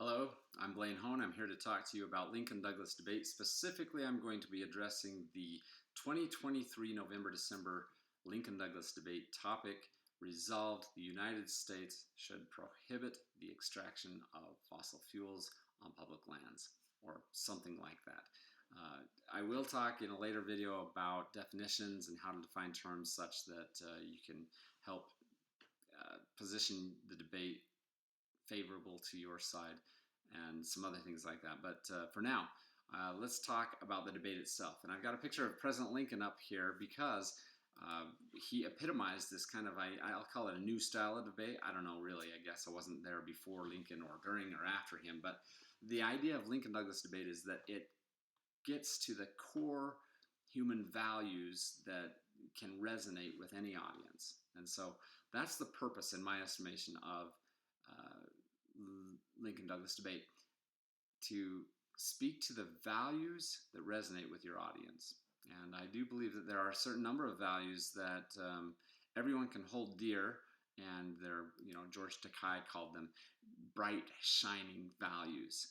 Hello, I'm Blaine Hone. I'm here to talk to you about Lincoln-Douglas debate. Specifically, I'm going to be addressing the 2023 November-December Lincoln-Douglas debate topic, resolved the United States should prohibit the extraction of fossil fuels on public lands, or something like that. I will talk in a later video about definitions and how to define terms such that you can help position the debate favorable to your side and some other things like that. But for now, let's talk about the debate itself. And I've got a picture of President Lincoln up here because he epitomized this kind of, I'll call it a new style of debate. I don't know really, I guess I wasn't there before Lincoln or during or after him, but the idea of Lincoln-Douglas debate is that it gets to the core human values that can resonate with any audience. And so that's the purpose, in my estimation, of Lincoln-Douglas debate, to speak to the values that resonate with your audience. And I do believe that there are a certain number of values that everyone can hold dear, and they're, George Takei called them bright, shining values.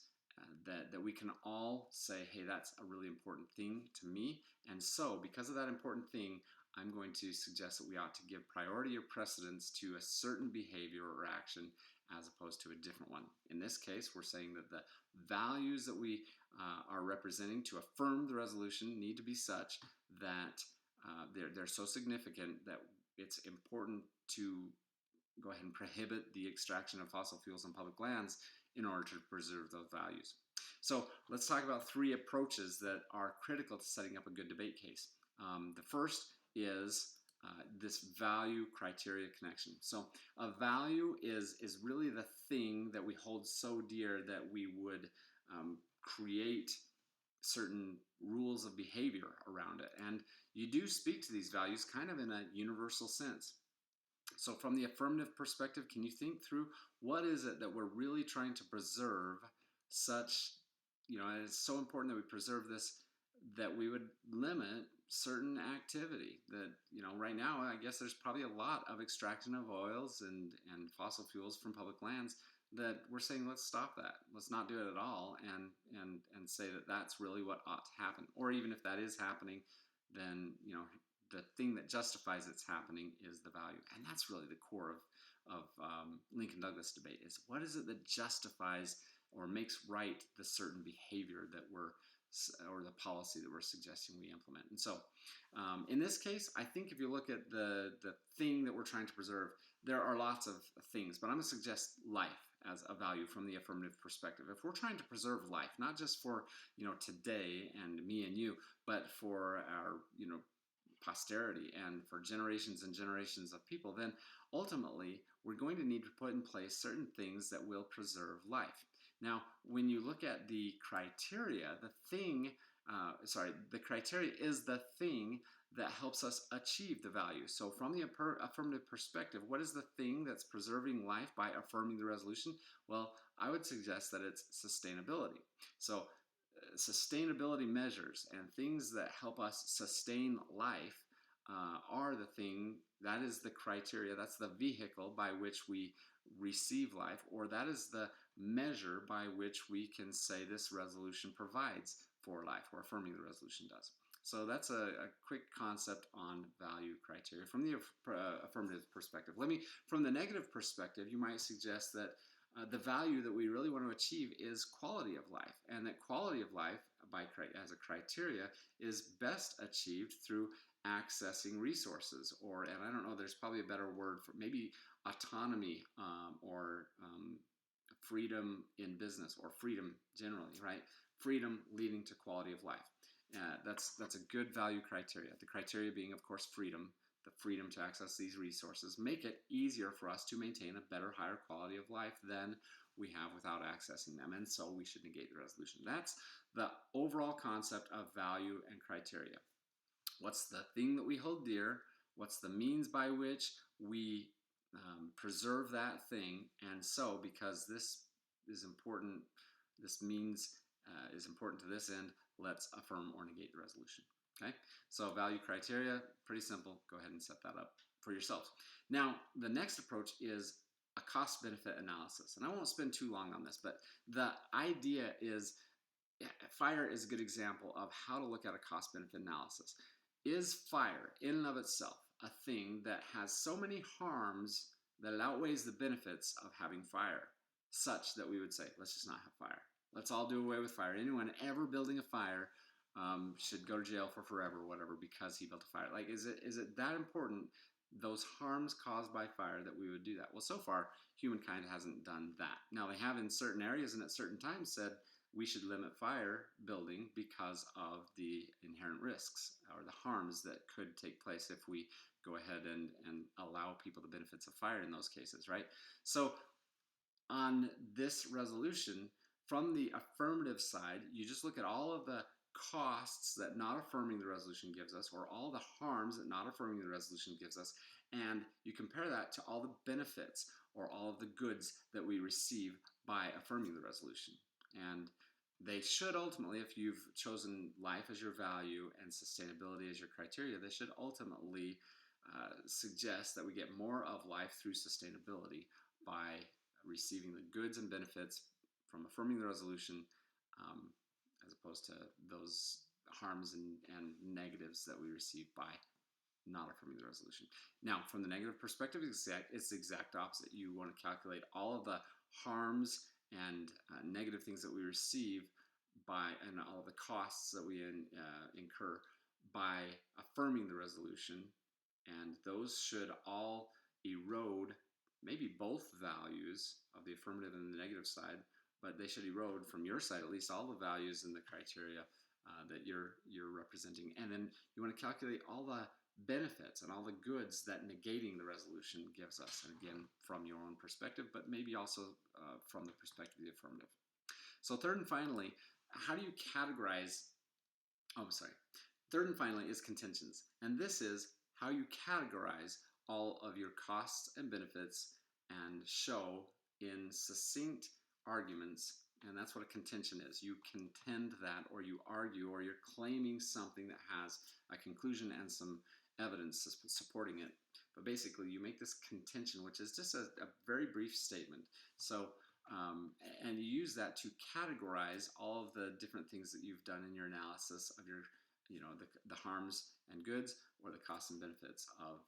That we can all say, hey, that's a really important thing to me. And so, because of that important thing, I'm going to suggest that we ought to give priority or precedence to a certain behavior or action as opposed to a different one. In this case, we're saying that the values that we are representing to affirm the resolution need to be such that they're so significant that it's important to go ahead and prohibit the extraction of fossil fuels on public lands in order to preserve those values. So let's talk about three approaches that are critical to setting up a good debate case. The first is this value criteria connection. So a value is really the thing that we hold so dear that we would create certain rules of behavior around it. And you do speak to these values kind of in a universal sense. So from the affirmative perspective, can you think through what is it that we're really trying to preserve such, and it's so important that we preserve this, that we would limit certain activity that, right now, I guess there's probably a lot of extraction of oils and fossil fuels from public lands that we're saying, let's stop that. Let's not do it at all and say that that's really what ought to happen. Or even if that is happening, then, the thing that justifies its happening is the value. And that's really the core of Lincoln-Douglas debate, is what is it that justifies or makes right the certain behavior that or the policy that we're suggesting we implement. And so in this case, I think if you look at the thing that we're trying to preserve, there are lots of things, but I'm going to suggest life as a value from the affirmative perspective. If we're trying to preserve life, not just for, today and me and you, but for our, posterity and for generations and generations of people, then ultimately we're going to need to put in place certain things that will preserve life. Now, when you look at the criteria, the criteria is the thing that helps us achieve the value. So from the affirmative perspective, what is the thing that's preserving life by affirming the resolution? Well, I would suggest that it's sustainability. So sustainability measures and things that help us sustain life are the thing, that is the criteria, that's the vehicle by which we receive life, or that is the measure by which we can say this resolution provides for life, or affirming the resolution does. So that's a quick concept on value criteria from the affirmative perspective. From the negative perspective, you might suggest that the value that we really want to achieve is quality of life, and that quality of life as a criteria is best achieved through accessing resources, and I don't know, there's probably a better word for maybe autonomy or freedom in business, or freedom generally, right? Freedom leading to quality of life. That's a good value criteria. The criteria being, of course, freedom. The freedom to access these resources make it easier for us to maintain a better, higher quality of life than we have without accessing them. And so we should negate the resolution. That's the overall concept of value and criteria. What's the thing that we hold dear? What's the means by which we preserve that thing? And so, because this is important, this means is important to this end, let's affirm or negate the resolution. Okay, so value criteria, pretty simple. Go ahead and set that up for yourselves. Now, the next approach is a cost-benefit analysis. And I won't spend too long on this, but the idea is fire is a good example of how to look at a cost-benefit analysis. Is fire, in and of itself, a thing that has so many harms that it outweighs the benefits of having fire, such that we would say, let's just not have fire. Let's all do away with fire. Anyone ever building a fire should go to jail for forever or whatever because he built a fire. Like, is it that important, those harms caused by fire, that we would do that? Well, so far, humankind hasn't done that. Now, they have in certain areas and at certain times said we should limit fire building because of the inherent risks or the harms that could take place if we go ahead and allow people the benefits of fire in those cases, right? So on this resolution, from the affirmative side, you just look at all of the costs that not affirming the resolution gives us, or all the harms that not affirming the resolution gives us, and you compare that to all the benefits or all of the goods that we receive by affirming the resolution. And they should ultimately, if you've chosen life as your value and sustainability as your criteria, they should ultimately suggest that we get more of life through sustainability by receiving the goods and benefits from affirming the resolution, as opposed to those harms and negatives that we receive by not affirming the resolution. Now, from the negative perspective, it's the exact opposite. You want to calculate all of the harms and negative things that we receive by, and all of the costs that we incur by affirming the resolution, and those should all erode maybe both values of the affirmative and the negative side, but they should erode from your side at least all the values and the criteria that you're representing. And then you want to calculate all the benefits and all the goods that negating the resolution gives us, and again from your own perspective, but maybe also from the perspective of the affirmative. So third and finally, how do you categorize, third and finally is contentions, and this is how you categorize all of your costs and benefits and show in succinct arguments. And that's what a contention is. You contend that, or you argue, or you're claiming something that has a conclusion and some evidence supporting it. But basically, you make this contention, which is just a very brief statement. So, and you use that to categorize all of the different things that you've done in your analysis of your, the harms and goods, or the costs and benefits of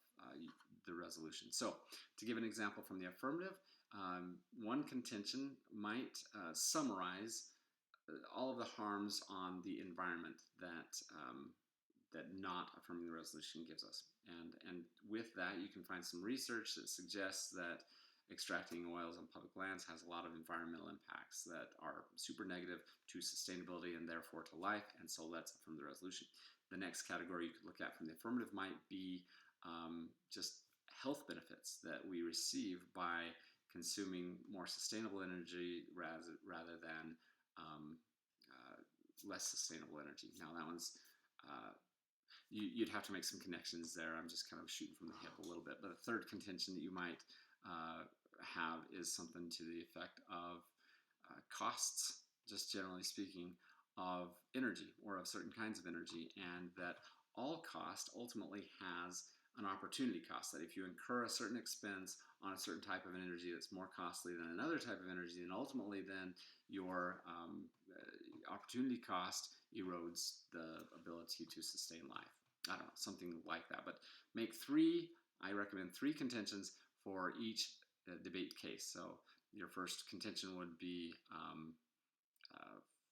the resolution. So, to give an example from the affirmative, one contention might summarize all of the harms on the environment that not affirming the resolution gives us. And with that, you can find some research that suggests that extracting oils on public lands has a lot of environmental impacts that are super negative to sustainability and therefore to life, and so let's affirm the resolution. The next category you could look at from the affirmative might be just health benefits that we receive by consuming more sustainable energy rather than less sustainable energy. Now that one's you'd have to make some connections there. I'm just kind of shooting from the hip a little bit. But the third contention that you might have is something to the effect of costs, just generally speaking, of energy or of certain kinds of energy, and that all cost ultimately has an opportunity cost, that if you incur a certain expense on a certain type of an energy that's more costly than another type of energy, and ultimately then your opportunity cost erodes the ability to sustain life. I don't know, something like that. But I recommend three contentions for each debate case. So your first contention would be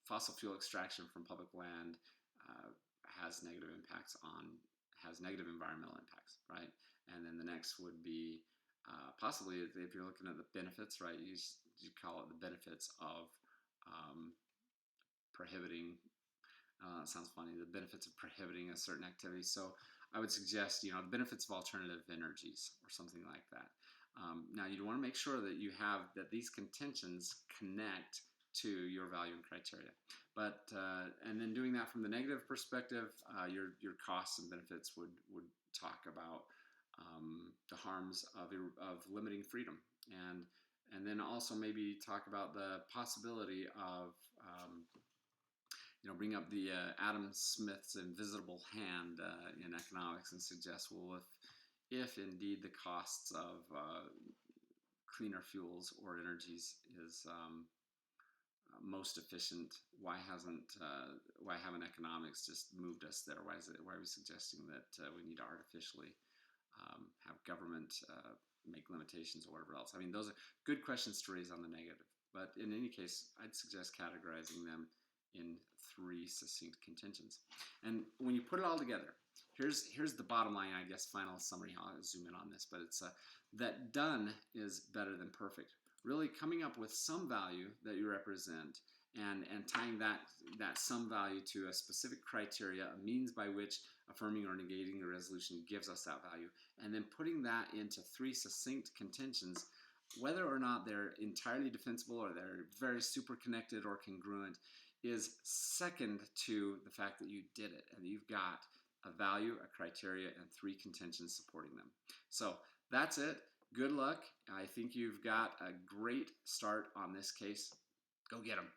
fossil fuel extraction from public land has negative environmental impacts, right? And then the next would be possibly, if you're looking at the benefits, right, you call it the benefits of prohibiting, sounds funny, the benefits of prohibiting a certain activity. So I would suggest, the benefits of alternative energies or something like that. Now you'd want to make sure that these contentions connect to your value and criteria. But and then doing that from the negative perspective, your costs and benefits would talk about the harms of limiting freedom, and then also maybe talk about the possibility of bring up the Adam Smith's invisible hand in economics and suggest, well, if indeed the costs of cleaner fuels or energies is most efficient? Why haven't economics just moved us there? Why are we suggesting that we need to artificially have government make limitations or whatever else? I mean, those are good questions to raise on the negative. But in any case, I'd suggest categorizing them in 3 succinct contentions. And when you put it all together, here's the bottom line, I guess, final summary. I'll zoom in on this, but it's that done is better than perfect. Really coming up with some value that you represent and tying that some value to a specific criteria, a means by which affirming or negating a resolution gives us that value, and then putting that into 3 succinct contentions, whether or not they're entirely defensible or they're very super connected or congruent, is second to the fact that you did it and you've got a value, a criteria, and 3 contentions supporting them. So that's it. Good luck. I think you've got a great start on this case. Go get them.